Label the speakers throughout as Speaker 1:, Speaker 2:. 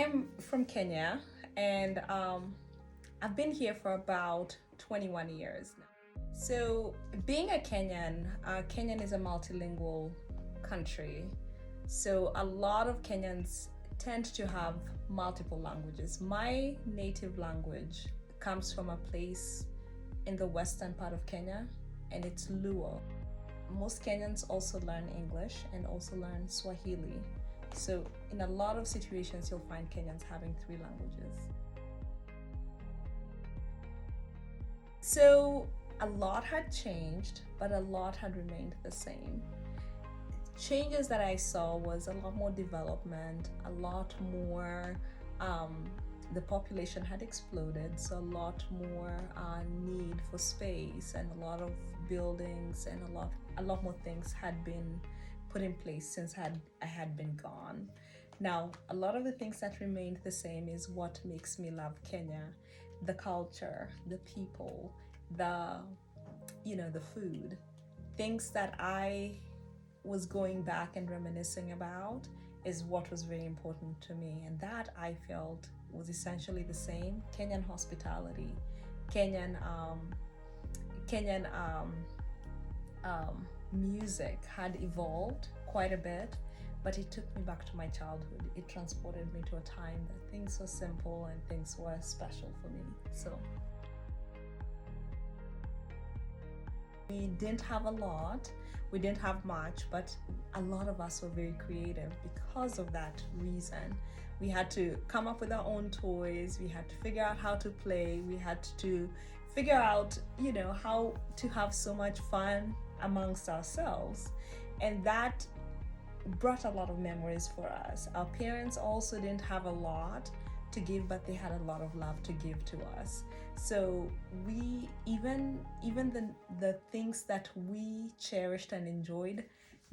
Speaker 1: I'm from Kenya, and I've been here for about 21 years now. So, being a Kenyan, Kenyan is a multilingual country. So, a lot of Kenyans tend to have multiple languages. My native language comes from a place in the western part of Kenya, and it's Luo. Most Kenyans also learn English and also learn Swahili. So, in a lot of situations, you'll find Kenyans having three languages. So, a lot had changed, but a lot had remained the same. Changes that I saw was a lot more development, a lot more. The population had exploded, so a lot more need for space, and a lot of buildings and a lot more things had been put in place since I had been gone. Now, a lot of the things that remained the same is what makes me love Kenya: the culture, the people, the food, things that I was going back and reminiscing about is what was very important to me, and that I felt was essentially the same. Kenyan hospitality, Kenyan Kenyan music had evolved quite a bit, but it took me back to my childhood. It transported me to a time that things were simple and things were special for me. So we didn't have a lot, we didn't have much, but a lot of us were very creative because of that reason. We had to come up with our own toys, we had to figure out how to play, we had to figure out, how to have so much fun amongst ourselves. And that brought a lot of memories for us. Our parents also didn't have a lot to give, but they had a lot of love to give to us. So we even the things that we cherished and enjoyed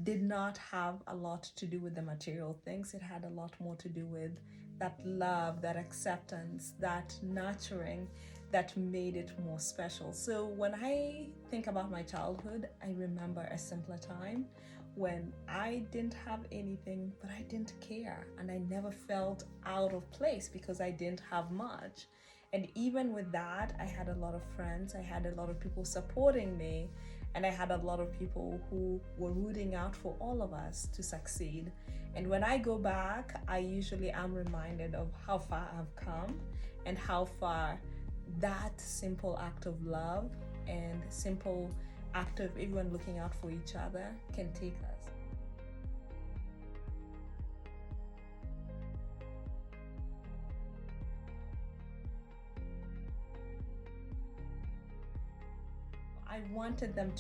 Speaker 1: did not have a lot to do with the material things. It had a lot more to do with that love, that acceptance, that nurturing that made it more special. So when I think about my childhood, I remember a simpler time when I didn't have anything, but I didn't care, and I never felt out of place because I didn't have much. And even with that, I had a lot of friends, I had a lot of people supporting me, and I had a lot of people who were rooting out for all of us to succeed. And when I go back, I usually am reminded of how far I've come and how far that simple act of love and simple act of everyone looking out for each other can take us. I wanted them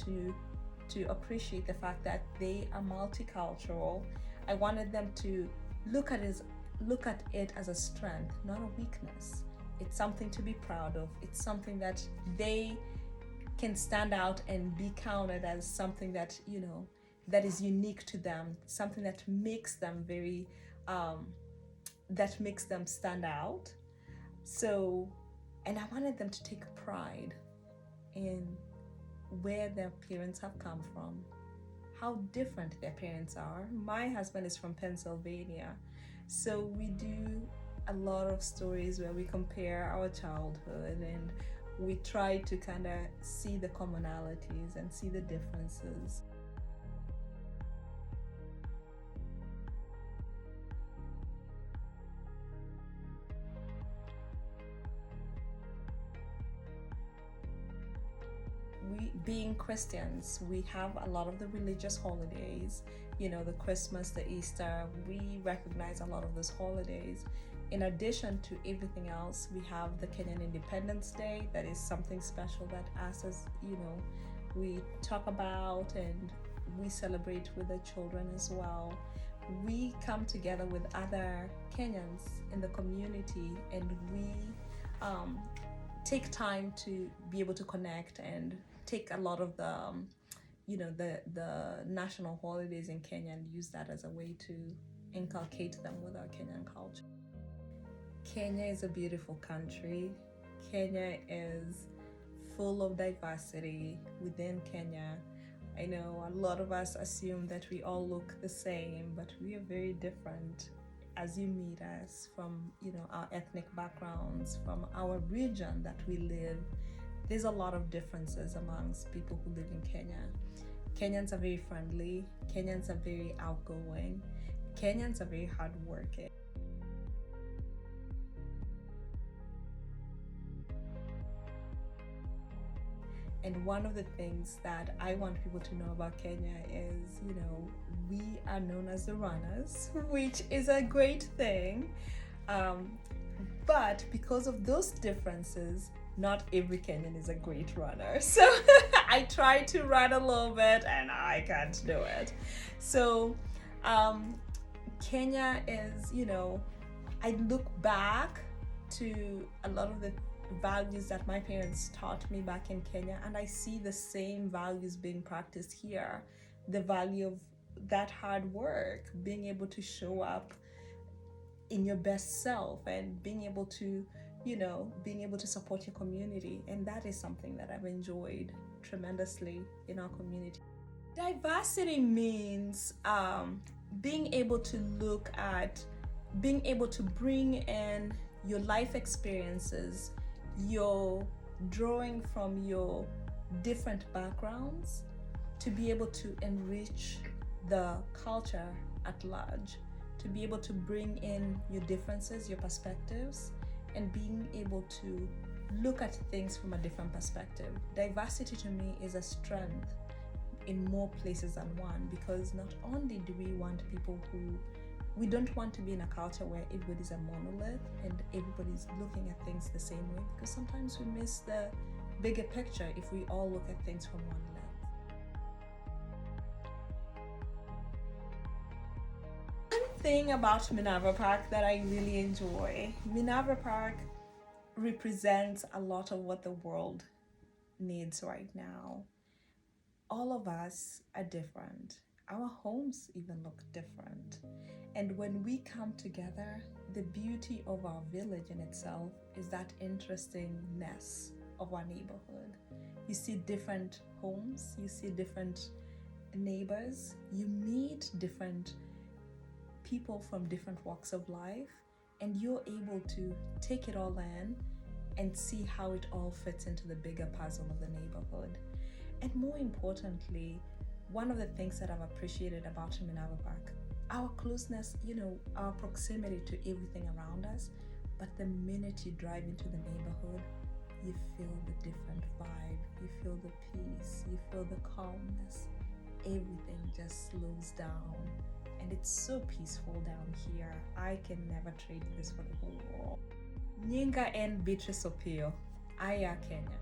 Speaker 1: to appreciate the fact that they are multicultural. I wanted them to look at it as a strength, not a weakness. It's something to be proud of. It's something that they can stand out and be counted as something that that is unique to them, something that makes them that makes them stand out. So, and I wanted them to take pride in where their parents have come from, how different their parents are. My husband is from Pennsylvania, so we do a lot of stories where we compare our childhood and we try to kind of see the commonalities and see the differences. We, being Christians, we have a lot of the religious holidays, the Christmas, the Easter. We recognize a lot of those holidays. In addition to everything else, we have the Kenyan Independence Day. That is something special that us as, we talk about and we celebrate with the children as well. We come together with other Kenyans in the community, and we take time to be able to connect and take a lot of the the national holidays in Kenya and use that as a way to inculcate them with our Kenyan culture. Kenya is a beautiful country. Kenya is full of diversity within Kenya. I know a lot of us assume that we all look the same, but we are very different. as you meet us from, our ethnic backgrounds, from our region that we live, there's a lot of differences amongst people who live in Kenya. Kenyans are very friendly. Kenyans are very outgoing. Kenyans are very hardworking. And one of the things that I want people to know about Kenya is, we are known as the runners, which is a great thing. But because of those differences, not every Kenyan is a great runner. So I try to run a little bit and I can't do it. So Kenya is, I look back to a lot of the values that my parents taught me back in Kenya, and I see the same values being practiced here. The value of that hard work, being able to show up in your best self, and being able to support your community. And that is something that I've enjoyed tremendously in our community. Diversity means being able to bring in your life experiences, you're drawing from your different backgrounds to be able to enrich the culture at large, to be able to bring in your differences, your perspectives, and being able to look at things from a different perspective. Diversity to me is a strength in more places than one, because not only do we want people we don't want to be in a culture where everybody's a monolith and everybody's looking at things the same way, because sometimes we miss the bigger picture if we all look at things from one lens. One thing about Minerva Park that I really enjoy, Minerva Park represents a lot of what the world needs right now. All of us are different. Our homes even look different. And when we come together, the beauty of our village in itself is that interestingness of our neighborhood. You see different homes, you see different neighbors, you meet different people from different walks of life, and you're able to take it all in and see how it all fits into the bigger puzzle of the neighborhood. And more importantly, one of the things that I've appreciated about Minerva Park, our closeness, our proximity to everything around us, but the minute you drive into the neighborhood, you feel the different vibe, you feel the peace, you feel the calmness. Everything just slows down, and it's so peaceful down here. I can never trade this for the whole world. Nyinga and Beatrice Opiyo, Aya, Kenya.